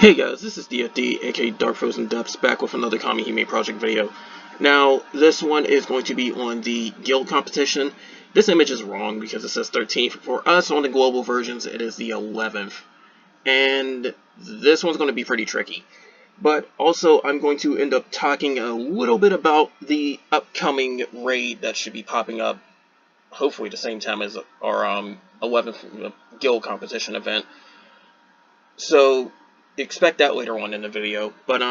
Hey guys, this is DFD, aka Dark Frozen Depths, back with another Kamihime Project video. Now, this one is going to be on the guild competition. This image is wrong because it says 13th. For us on the global versions, it is the 11th. And this one's going to be pretty tricky. But also, I'm going to end up talking a little bit about the upcoming raid that should be popping up, hopefully the same time as our 11th guild competition event. So, expect that later on in the video. But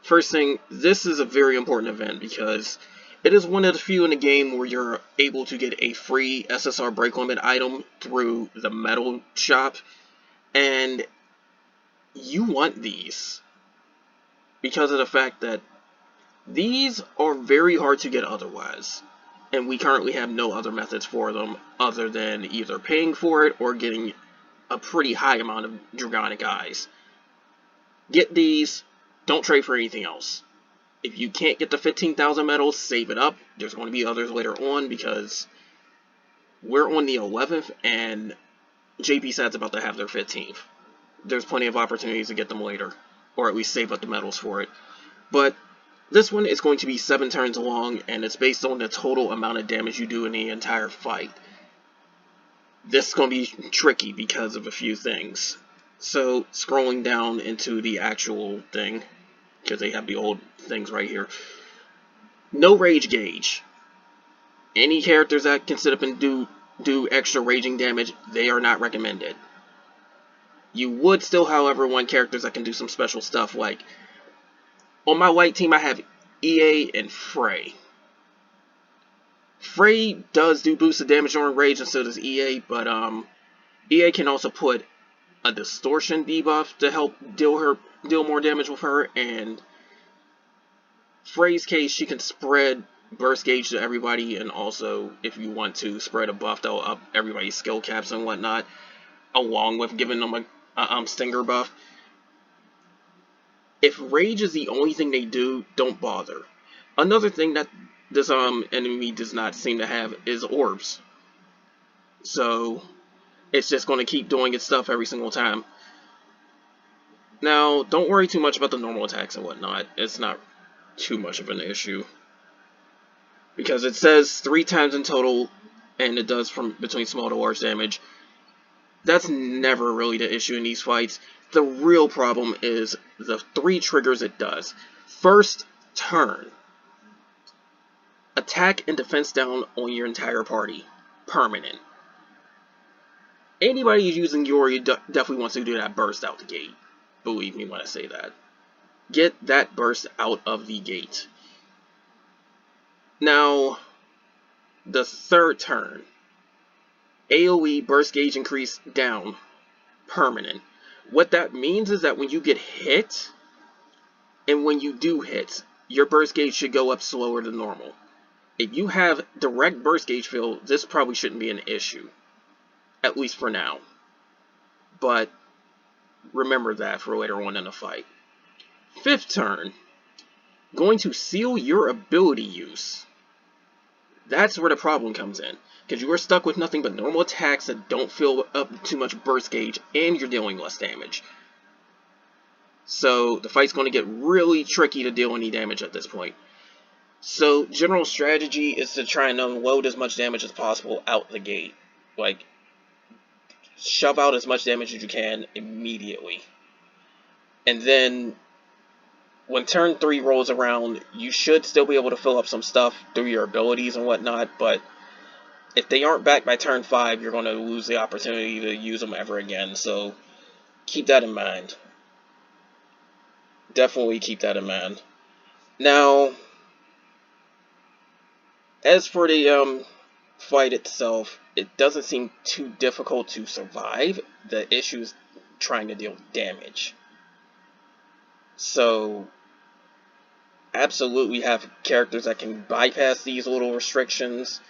first thing, this is a very important event because it is one of the few in the game where you're able to get a free SSR break limit item through the metal shop, and you want these because of the fact that these are very hard to get otherwise, and we currently have no other methods for them other than either paying for it or getting a pretty high amount of Dragonic Eyes. Get these, don't trade for anything else. If you can't get the 15,000 medals, save it up. There's going to be others later on because we're on the 11th and JP-Sad's about to have their 15th. There's plenty of opportunities to get them later, or at least save up the medals for it. But this one is going to be 7 turns long, and it's based on the total amount of damage you do in the entire fight. This is going to be tricky because of a few things. So, scrolling down into the actual thing, because they have the old things right here. No rage gauge. Any characters that can sit up and do extra raging damage, they are not recommended. You would still, however, want characters that can do some special stuff, like on my white team I have EA and Frey. Frey does do boosted damage during rage, and so does EA, but EA can also put a distortion debuff to help deal more damage with her, and Frey's case, she can spread burst gauge to everybody, and also, if you want to spread a buff, that'll up everybody's skill caps and whatnot, along with giving them a stinger buff. If rage is the only thing they do, don't bother. Another thing that this enemy does not seem to have is orbs. So, it's just going to keep doing its stuff every single time. Now, don't worry too much about the normal attacks and whatnot. It's not too much of an issue, because it says 3 times in total, and it does from between small to large damage. That's never really the issue in these fights. The real problem is the 3 triggers it does. First turn, attack and defense down on your entire party, permanent. Anybody who's using Yori definitely wants to do that burst out the gate. Believe me when I say that. Get that burst out of the gate. Now, the third turn, AoE burst gauge increase down, permanent. What that means is that when you get hit, and when you do hit, your burst gauge should go up slower than normal. If you have direct burst gauge fill, this probably shouldn't be an issue, at least for now. But remember that for later on in the fight. Fifth turn, going to seal your ability use. That's where the problem comes in, because you are stuck with nothing but normal attacks that don't fill up too much burst gauge, and you're dealing less damage. So the fight's going to get really tricky to deal any damage at this point. So general strategy is to try and unload as much damage as possible out the gate. Like, shove out as much damage as you can immediately. And then when turn 3 rolls around, you should still be able to fill up some stuff through your abilities and whatnot, but if they aren't back by turn 5, you're going to lose the opportunity to use them ever again, so keep that in mind. Definitely keep that in mind. Now, as for the fight itself, it doesn't seem too difficult to survive. The issue is trying to deal damage. So, absolutely have characters that can bypass these little restrictions,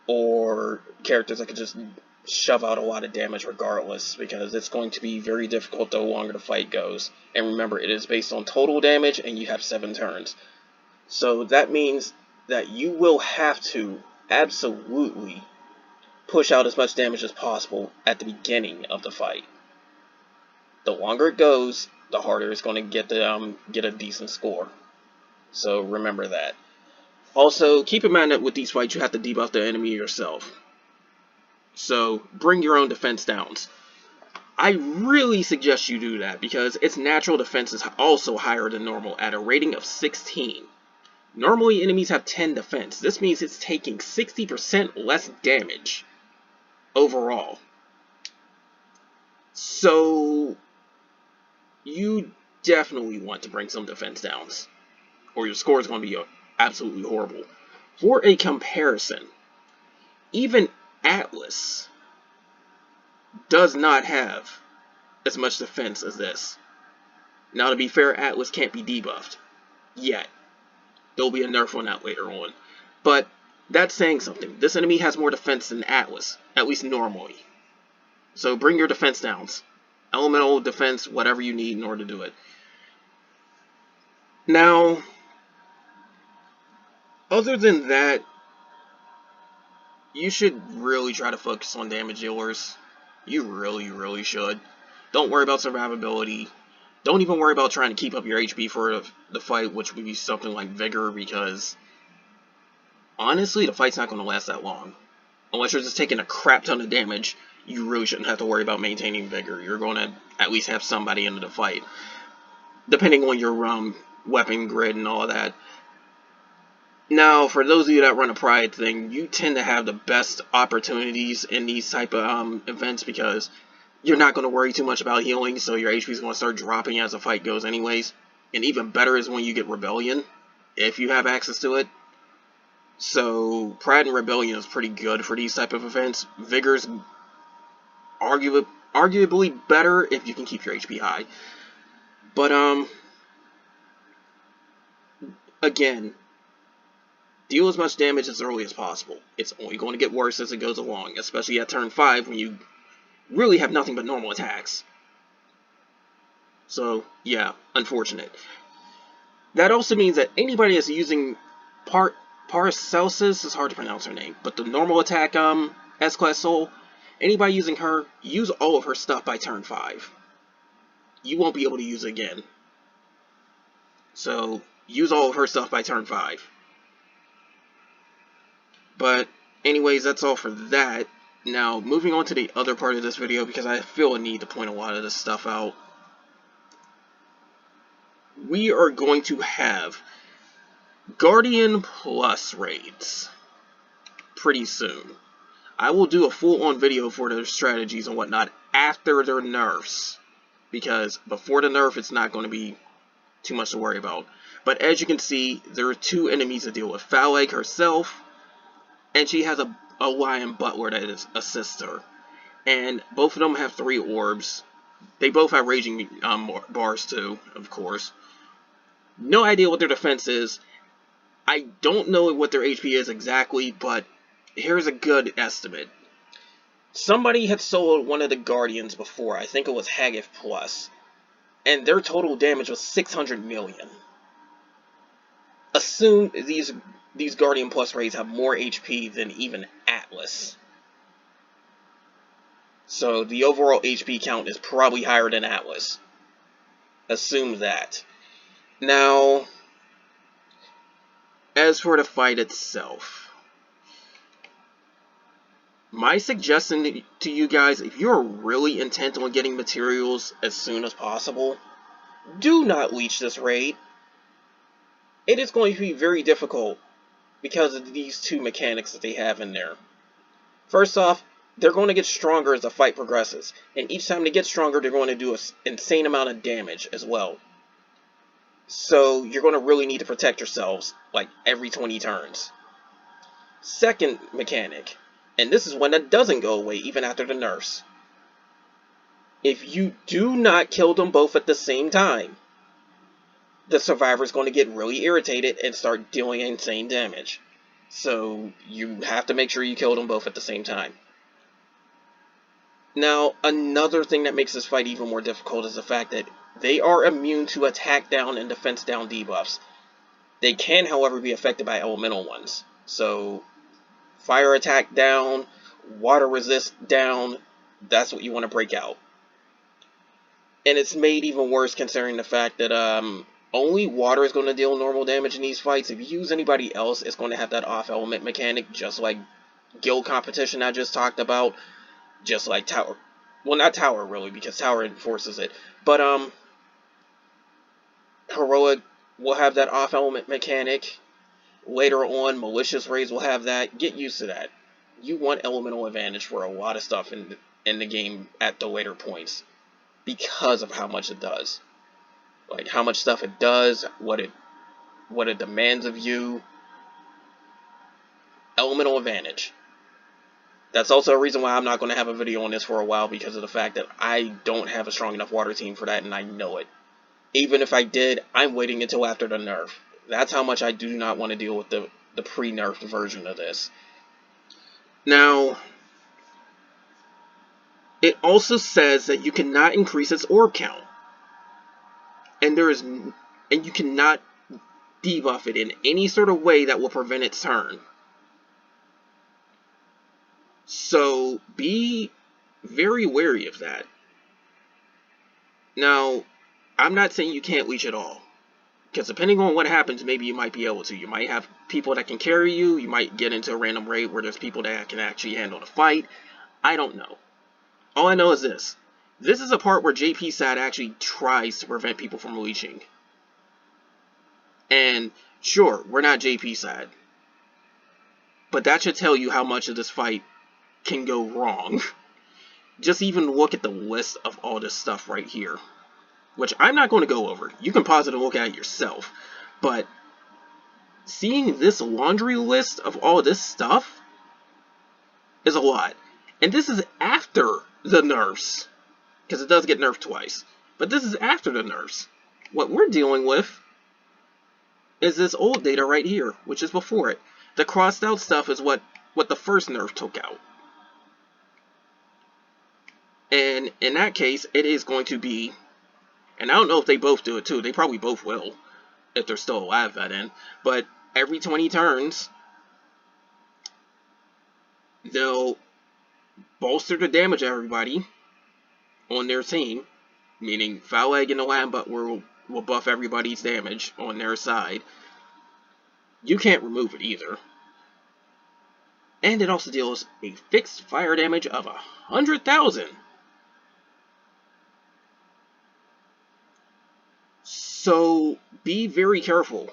or characters that can just shove out a lot of damage regardless, because it's going to be very difficult the longer the fight goes. And remember, it is based on total damage, and you have 7 turns. So that means that you will have to absolutely push out as much damage as possible at the beginning of the fight. the longer it goes, the harder it's going to get a decent score. So remember that. Also, keep in mind that with these fights, you have to debuff the enemy yourself. So bring your own defense downs. I really suggest you do that because its natural defense is also higher than normal at a rating of 16. Normally, enemies have 10 defense. This means it's taking 60% less damage overall. So you definitely want to bring some defense downs, or your score is going to be absolutely horrible. For a comparison, even Atlas does not have as much defense as this. Now, to be fair, Atlas can't be debuffed yet. There'll be a nerf on that later on. But that's saying something. This enemy has more defense than Atlas, at least normally. So bring your defense downs. Elemental defense, whatever you need in order to do it. Now, other than that, you should really try to focus on damage dealers. You really should. Don't worry about survivability. Don't even worry about trying to keep up your HP for the fight, which would be something like Vigor, because honestly, the fight's not going to last that long. Unless you're just taking a crap ton of damage, you really shouldn't have to worry about maintaining Vigor. You're going to at least have somebody into the fight, depending on your weapon grid and all of that. Now, for those of you that run a Pride thing, you tend to have the best opportunities in these type of events because you're not going to worry too much about healing, so your HP is going to start dropping as the fight goes anyways. And even better is when you get Rebellion, if you have access to it. So, Pride and Rebellion is pretty good for these type of events. Vigor's arguably better if you can keep your HP high. But, again, deal as much damage as early as possible. It's only going to get worse as it goes along, especially at turn 5 when you really have nothing but normal attacks. So, yeah, unfortunate. That also means that anybody that's using Paracelsus, is hard to pronounce her name, but the normal attack S-Class Soul, anybody using her, use all of her stuff by turn 5. You won't be able to use it again. So, use all of her stuff by turn 5. But, anyways, that's all for that. Now, moving on to the other part of this video, because I feel a need to point a lot of this stuff out. We are going to have Guardian Plus raids pretty soon. I will do a full-on video for their strategies and whatnot after their nerfs, because before the nerf, it's not going to be too much to worry about. But as you can see, there are two enemies to deal with. Phaleg herself, and she has a lion butler that assists her. And both of them have 3 orbs. They both have raging bars too, of course. No idea what their defense is. I don't know what their HP is exactly, but here's a good estimate. Somebody had soloed one of the Guardians before. I think it was Haggith Plus. And their total damage was 600 million. Assume these Guardian Plus raids have more HP than even Atlas. So the overall HP count is probably higher than Atlas. Assume that. Now, as for the fight itself, my suggestion to you guys, if you're really intent on getting materials as soon as possible, do not leech this raid. It is going to be very difficult because of these 2 mechanics that they have in there. First off, they're going to get stronger as the fight progresses, and each time they get stronger, they're going to do an insane amount of damage as well. So you're going to really need to protect yourselves like every 20 turns. Second mechanic, and this is one that doesn't go away even after the nerfs. If you do not kill them both at the same time, the survivor is going to get really irritated and start dealing insane damage. So you have to make sure you kill them both at the same time. Now, another thing that makes this fight even more difficult is the fact that they are immune to attack down and defense down debuffs. They can, however, be affected by elemental ones. So, fire attack down, water resist down, that's what you want to break out. And it's made even worse considering the fact that only water is going to deal normal damage in these fights. If you use anybody else, it's going to have that off element mechanic, just like guild competition I just talked about, just like tower. Well, not tower really, because tower enforces it, but heroic will have that off element mechanic. Later on, malicious raids will have that. Get used to that. You want elemental advantage for a lot of stuff in the game at the later points because of how much it does. Like how much stuff it does, what it demands of you. Elemental advantage. That's also a reason why I'm not going to have a video on this for a while, because of the fact that I don't have a strong enough water team for that, and I know it. Even if I did, I'm waiting until after the nerf. That's how much I do not want to deal with the pre-nerfed version of this. Now, it also says that you cannot increase its orb count. And you cannot debuff it in any sort of way that will prevent its turn. So be very wary of that. Now, I'm not saying you can't leech at all, because depending on what happens, maybe you might be able to. You might have people that can carry you. You might get into a random raid where there's people that can actually handle the fight. I don't know. All I know is this. This is a part where JP SAD actually tries to prevent people from leeching. And sure, we're not JP SAD, but that should tell you how much of this fight can go wrong. Just even look at the list of all this stuff right here, which I'm not going to go over. You can pause it and look at it yourself. But seeing this laundry list of all this stuff is a lot. And this is after the nerfs, because it does get nerfed twice. But this is after the nerfs. What we're dealing with is this old data right here, which is before it. The crossed out stuff is what the first nerf took out. And in that case, it is going to be, and I don't know if they both do it too, they probably both will, if they're still alive by then, but every 20 turns, they'll bolster the damage of everybody on their team, meaning Phaleg and the Lamb Butler will buff everybody's damage on their side. You can't remove it either. And it also deals a fixed fire damage of 100,000. So be very careful.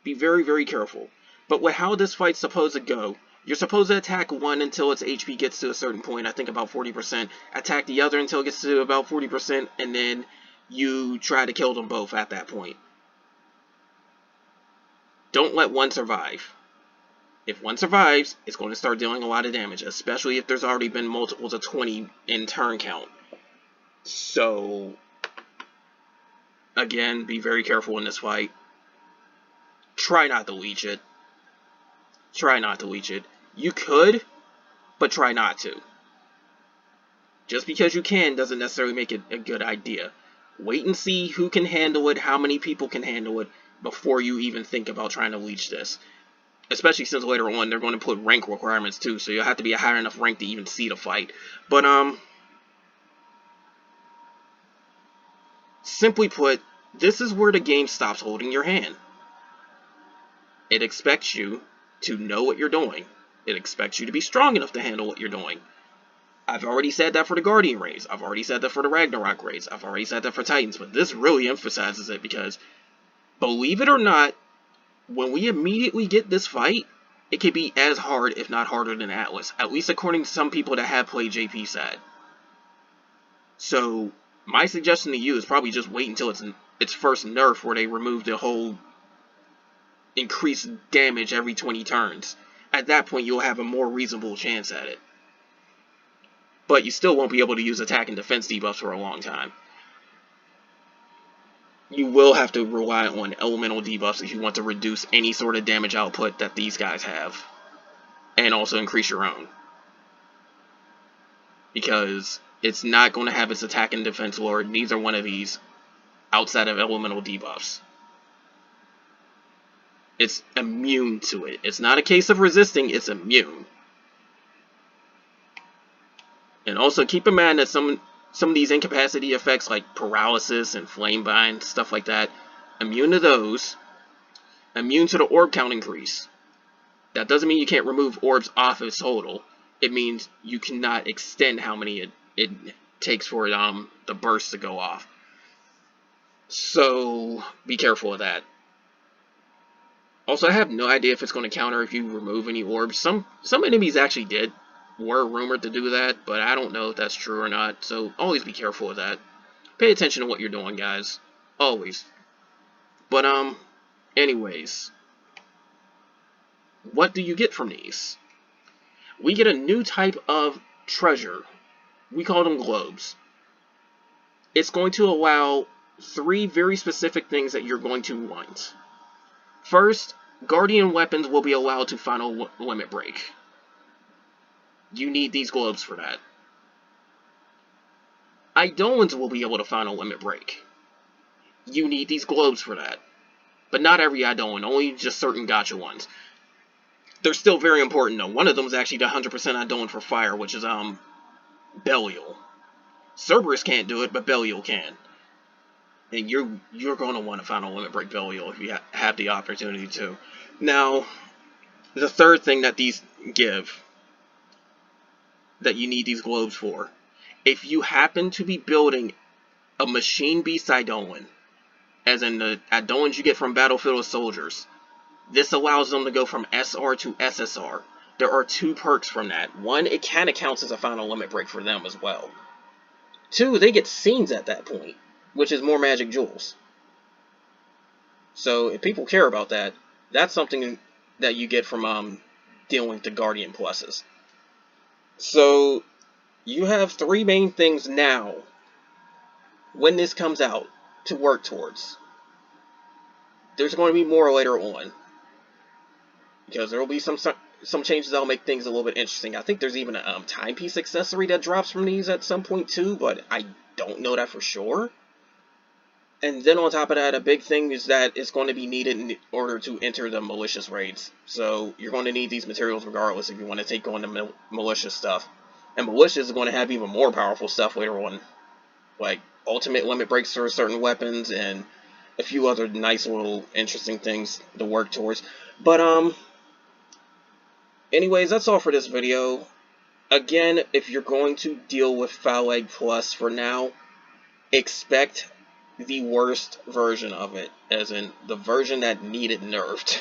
Be very, very careful. But with how this fight's supposed to go, you're supposed to attack one until its HP gets to a certain point, I think about 40%. Attack the other until it gets to about 40%, and then you try to kill them both at that point. Don't let one survive. If one survives, it's going to start dealing a lot of damage, especially if there's already been multiples of 20 in turn count. So, again, be very careful in this fight. Try not to leech it. Try not to leech it. You could, but try not to. Just because you can doesn't necessarily make it a good idea. Wait and see who can handle it, how many people can handle it, before you even think about trying to leech this. Especially since later on they're going to put rank requirements too, so you'll have to be a high enough rank to even see the fight. But simply put, this is where the game stops holding your hand. It expects you to know what you're doing. It expects you to be strong enough to handle what you're doing. I've already said that for the Guardian raids. I've already said that for the Ragnarok raids. I've already said that for Titans, but this really emphasizes it because, believe it or not, when we immediately get this fight, it can be as hard, if not harder, than Atlas. At least according to some people that have played JP SAD. So, my suggestion to you is probably just wait until its first nerf where they remove the whole increased damage every 20 turns. At that point, you'll have a more reasonable chance at it. But you still won't be able to use attack and defense debuffs for a long time. You will have to rely on elemental debuffs if you want to reduce any sort of damage output that these guys have. And also increase your own. Because it's not going to have its attack and defense lowered, neither one of these, outside of elemental debuffs. It's immune to it. It's not a case of resisting, it's immune. And also keep in mind that some some of these incapacity effects like paralysis and flame bind, stuff like that. Immune to those. Immune to the orb count increase. That doesn't mean you can't remove orbs off its total. It means you cannot extend how many it takes for the burst to go off. So be careful of that. Also, I have no idea if it's going to counter if you remove any orbs. Some enemies actually were rumored to do that, but I don't know if that's true or not. So always be careful of that. Pay attention to what you're doing, guys. Always. But anyways, what do you get from these? We get a new type of treasure. We call them globes. It's going to allow 3 very specific things that you're going to want. First, Guardian weapons will be allowed to final limit break. You need these globes for that. Eidolons will be able to final limit break. You need these globes for that. But not every Eidolon, only just certain gacha ones. They're still very important though. One of them is actually the 100% Eidolon for fire, which is Belial. Cerberus can't do it, but Belial can. And you're going to want to final limit break Belial if you have the opportunity to. Now, the third thing that these give, that you need these globes for, if you happen to be building a machine beast Eidolon, as in the Eidolons you get from Battlefield of Soldiers, this allows them to go from SR to SSR. There are 2 perks from that. 1, it kind of counts as a final limit break for them as well. 2, they get scenes at that point, which is more magic jewels. So if people care about that, that's something that you get from dealing with the Guardian pluses. So you have 3 main things now, when this comes out, to work towards. There's going to be more later on, because there will be some changes that'll make things a little bit interesting. I think there's even a timepiece accessory that drops from these at some point too, but I don't know that for sure. And then on top of that, a big thing is that it's going to be needed in order to enter the malicious raids. So you're going to need these materials regardless if you want to take on the malicious stuff. And malicious is going to have even more powerful stuff later on, like ultimate limit breaks for certain weapons and a few other nice little interesting things to work towards. But anyways, that's all for this video. Again, if you're going to deal with Phaleg Plus for now, expect the worst version of it, as in the version that needed nerfed.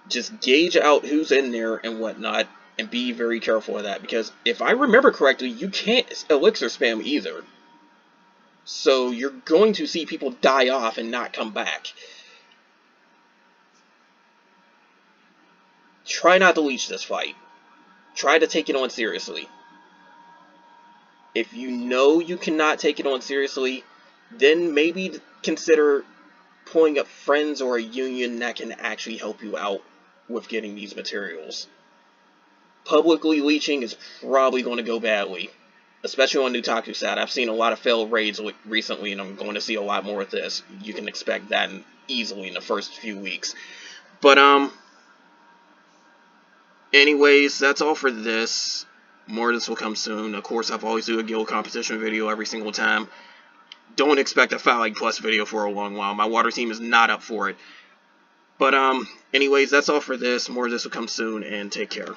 Just gauge out who's in there and whatnot, and be very careful of that, because if I remember correctly, you can't elixir spam either. So you're going to see people die off and not come back. Try not to leech this fight. Try to take it on seriously. If you know you cannot take it on seriously, then maybe consider pulling up friends or a union that can actually help you out with getting these materials. Publicly leeching is probably going to go badly, especially on Nutaku's side. I've seen a lot of failed raids recently, and I'm going to see a lot more of this. You can expect that easily in the first few weeks. But anyways, that's all for this. More of this will come soon. Of course, I've always do a guild competition video every single time. Don't expect a Phaleg Plus video for a long while. My water team is not up for it. But anyways, that's all for this. More of this will come soon, and take care.